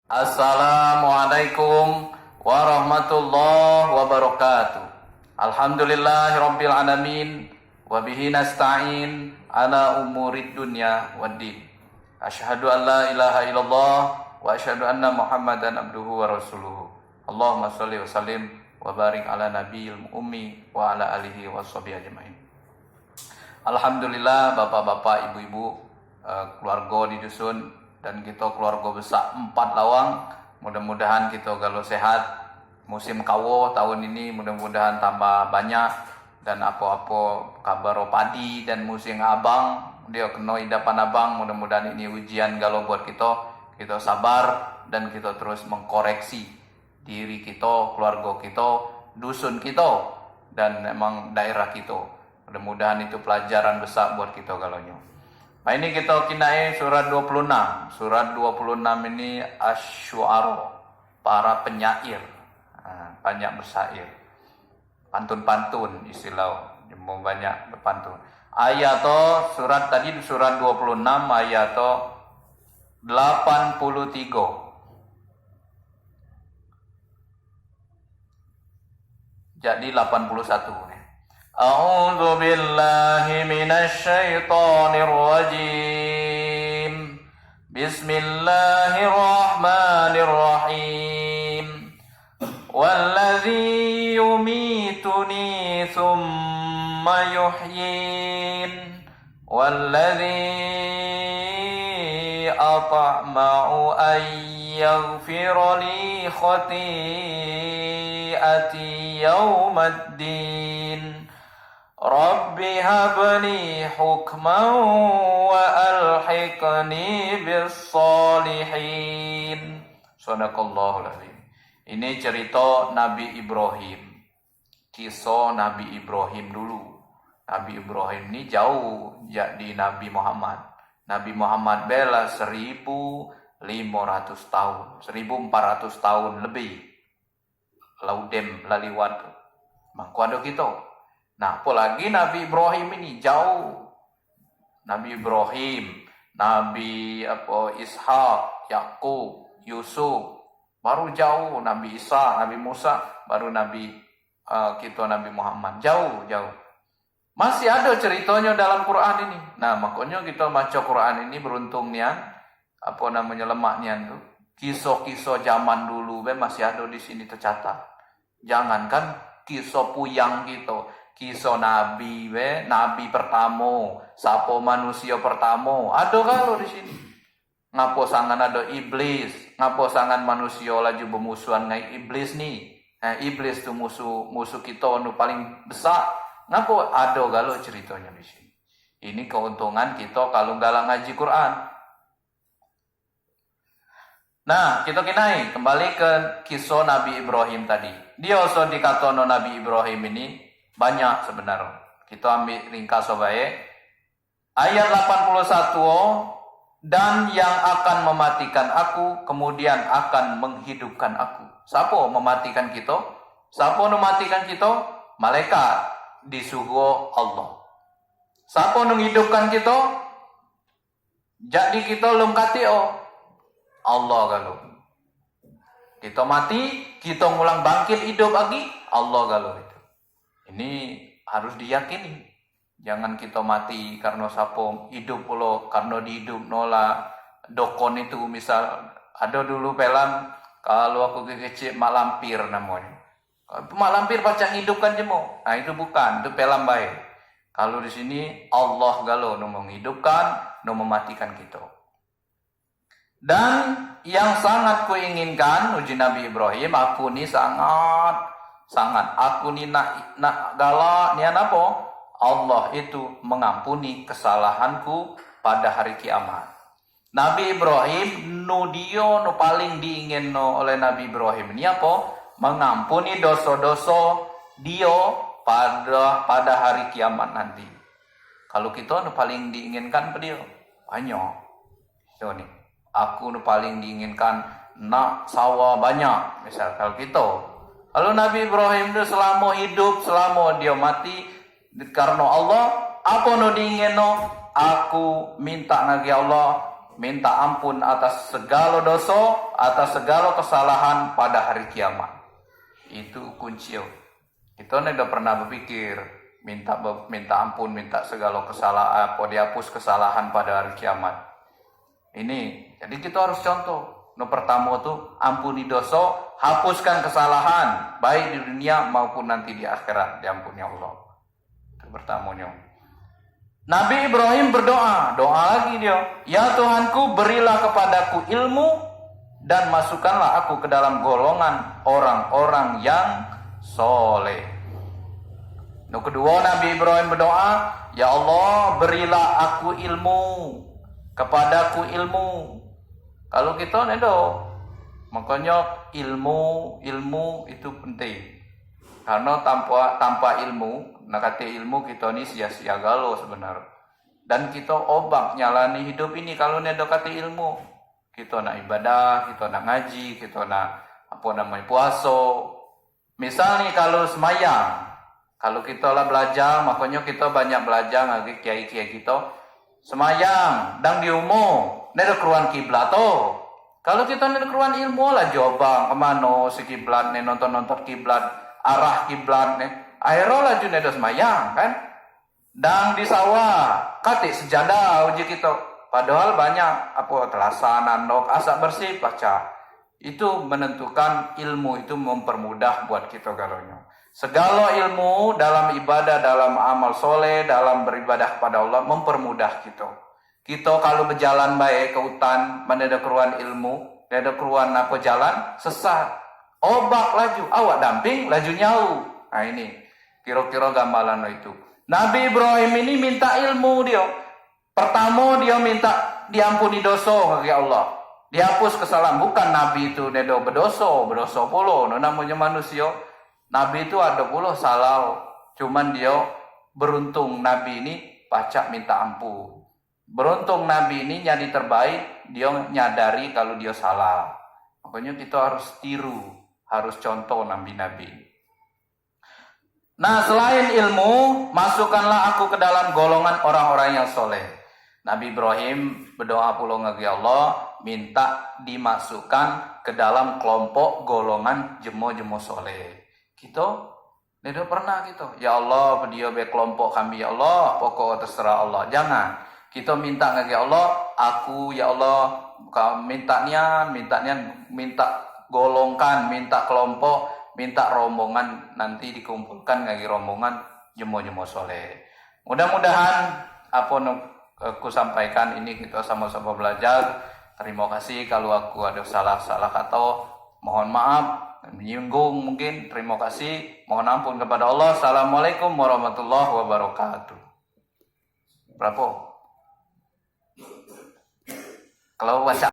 Assalamualaikum warahmatullahi wabarakatuh. Alhamdulillahirabbil alamin wa bihi nasta'in ala umurid dunya waddin. Asyhadu an la ilaha illallah wa asyhadu anna Muhammadan abduhu wa rasuluhu. Allahumma shalli wa sallim wa barik ala nabiyil ummi wa ala alihi washabihi ajmain. Alhamdulillah, bapak-bapak, ibu-ibu, keluarga di dusun dan kita keluarga besar 4 lawang, mudah-mudahan kita galau sehat. Musim kawo tahun ini mudah-mudahan tambah banyak, dan apa-apa kabar padi dan musim abang dia kena hidapan abang, mudah-mudahan ini ujian galau buat kita sabar dan kita terus mengkoreksi diri kita, keluarga kita, dusun kita, dan memang daerah kita. Mudah-mudahan itu pelajaran besar buat kita galaunya. Nah, ini kita kinai surat 26. Surat 26 ini asy-syu'ara, para penyair. Banyak bersair. Pantun-pantun istilah, mau banyak berpantun. Ayat surat tadi surat 26 ayat 83. Jadi 81. A'udzu billahi minasy syaithanir rajim. Bismillahirrahmanirrahim. Walladzi yumituni tsumma yuhyin. Walladzi atma'u an yaghfira li khati'ati yaumaddin. Rabbi habli hukman wa alhiqni bis salihin. Shadaqallahul azim. Ini cerita Nabi Ibrahim. Kisah Nabi Ibrahim dulu. Nabi Ibrahim ini jauh jadi Nabi Muhammad. Nabi Muhammad bela 1500 tahun, 1400 tahun lebih. Laudem laliwat. Mangko ada kita. Nah, apalagi Nabi Ibrahim ini jauh. Nabi Ibrahim, Nabi Ishak, Yakub, Yusuf, baru jauh. Nabi Isa, Nabi Musa, baru Nabi Nabi Muhammad, jauh. Masih ada ceritanya dalam Quran ini. Nah, makanya kita baca Quran ini beruntung nian, lemak nian tuh. Kisah-kisah zaman dulu masih ada di sini tercatat. Jangankan kisah puyang gitu. Kisah Nabi, Nabi pertama, siapa manusia pertama, ada kalau di sini. Ngapo sangan ada iblis, ngapo sangan manusia laju bermusuhan ngai iblis nih. Iblis tuh musuh kita nu paling besar. Ngapo ada kalau ceritanya di sini. Ini keuntungan kita kalau galang ngaji Quran. Nah, kita kinai kembali ke kisah Nabi Ibrahim tadi. Dia also dikatakan Nabi Ibrahim ini banyak sebenarnya. Kita ambil ringkas baik. Ayat 81, dan yang akan mematikan aku kemudian akan menghidupkan aku. Siapa mematikan kita? Siapa mematikan kita? Malaikat disuruh Allah. Siapa menghidupkan kita? Jadi kita lengkati Allah kalau. Kita mati, kita ngulang bangkit hidup lagi, Allah kalau itu. Ini harus diyakini. Jangan kita mati karena sapo, hidup pula karena dihidup nola. Dokon itu misal ada dulu pelan, kalau aku kecil mak lampir namanya. Mak lampir baca hidupkan jemo. Nah itu bukan, itu pelan baik. Kalau di sini Allah galau no menghidupkan, no mematikan kita. Dan yang sangat kuinginkan uji Nabi Ibrahim, aku ni sangat aku ni nak galak nian apa? Allah itu mengampuni kesalahanku pada hari kiamat. Nabi Ibrahim dia paling diingin oleh Nabi Ibrahim ini apa? Mengampuni dosa-dosa dia pada hari kiamat nanti. Kalau kita paling diinginkan pada dia banyak. So nih, aku paling diinginkan nak sawah banyak. Misal kalau kita. Kalau Nabi Ibrahim itu selama hidup, selama dia mati, karena Allah, apa no diingin no? Aku minta lagi Allah minta ampun atas segala dosa, atas segala kesalahan pada hari kiamat. Itu kunci. Kita udah pernah berpikir minta ampun, minta segala kesalahan, dihapus kesalahan pada hari kiamat. Ini, jadi kita harus contoh. Pertama tuh ampuni dosa, hapuskan kesalahan, baik di dunia maupun nanti di akhirat, diampuni Allah. Itu pertamanya. Nabi Ibrahim berdoa, doa lagi dia, ya Tuhanku berilah kepadaku ilmu dan masukkanlah aku ke dalam golongan orang-orang yang soleh. Kedua Nabi Ibrahim berdoa, ya Allah berilah aku ilmu, kepadaku ilmu. Kalau kita nedo, makanya ilmu itu penting. Karena tanpa ilmu, kata ilmu kita ni sia-sia galau sebenarnya. Dan kita obak nyalani hidup ini kalau nedo kata ilmu. Kita nak ibadah, kita nak ngaji, kita nak puasa. Misal nih kalau semayang, kalau kita lah belajar, makanya kita banyak belajar ngaji kiai-kiai kita. Semayang, dan di umum. Neda keruan kiblat Kalau kita neda keruan ilmu lah jawab kemana si kiblat nih nonton kiblat, arah kiblat nih. Akhirnya lah juga neda semayang kan. Dan di sawah katik sejadah uji kita. Padahal banyak telasan, andok, asak bersih baca. Itu menentukan ilmu itu mempermudah buat kita garonya. Segala ilmu dalam ibadah, dalam amal soleh, dalam beribadah kepada Allah mempermudah kita. Kita kalau berjalan baik ke hutan, mana ada keruan ilmu, ada keruan jalan, sesat. Obak laju, awak damping, laju nyau. Nah ini, kira-kira gambaran itu. Nabi Ibrahim ini minta ilmu dia. Pertama dia minta diampuni dosa bagi Allah. Dihapus kesalahan. Bukan Nabi itu nedo berdosa pula. Namanya manusia. Nabi itu ada pula salah. Cuman dia beruntung Nabi ini pacak minta ampun. Beruntung Nabi ini jadi terbaik, dia nyadari kalau dia salah. Makanya kita harus tiru, harus contoh nabi-nabi. Nah, selain ilmu, masukkanlah aku ke dalam golongan orang-orang yang soleh. Nabi Ibrahim berdoa pula ngagi Allah, minta dimasukkan ke dalam kelompok golongan jemo-jemo soleh. Kita tidak pernah gitu. Ya Allah, dia be kelompok kami ya Allah, pokok terserah Allah. Jangan. Kita minta ngagi Allah, aku ya Allah, mintanya minta golongkan, minta kelompok, minta rombongan nanti dikumpulkan ngagi rombongan jemo-jemo soleh. Mudah-mudahan apa aku sampaikan ini kita sama-sama belajar. Terima kasih kalau aku ada salah kata, mohon maaf, menyinggung mungkin. Terima kasih, mohon ampun kepada Allah. Assalamualaikum warahmatullahi wabarakatuh. Berapa? Kalau baca